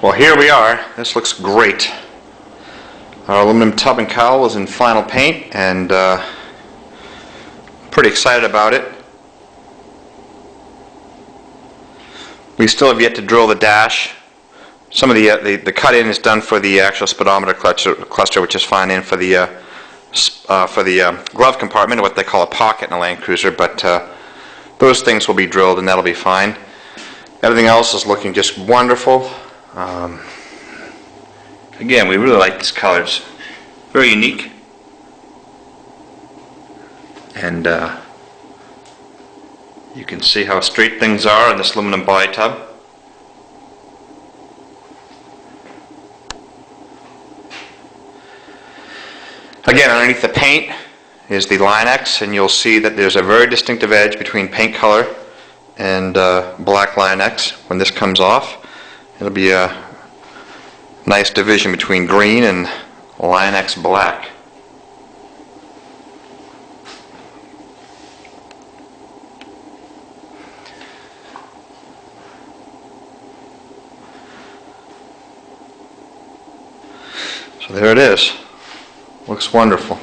Well, here we are. This looks great. Our aluminum tub and cowl is in final paint, and pretty excited about it. We still have yet to drill the dash. Some of the cut-in is done for the actual speedometer cluster, which is fine, and for the glove compartment, what they call a pocket in a Land Cruiser. But those things will be drilled, and that'll be fine. Everything else is looking just wonderful. Again, we really like these colors. Very unique. And you can see how straight things are in this aluminum body tub. Again, underneath the paint is the Line-X, and you'll see that there's a very distinctive edge between paint color and black Line-X. When this comes off, it'll be a nice division between green and Line-X black. So there it is. Looks wonderful.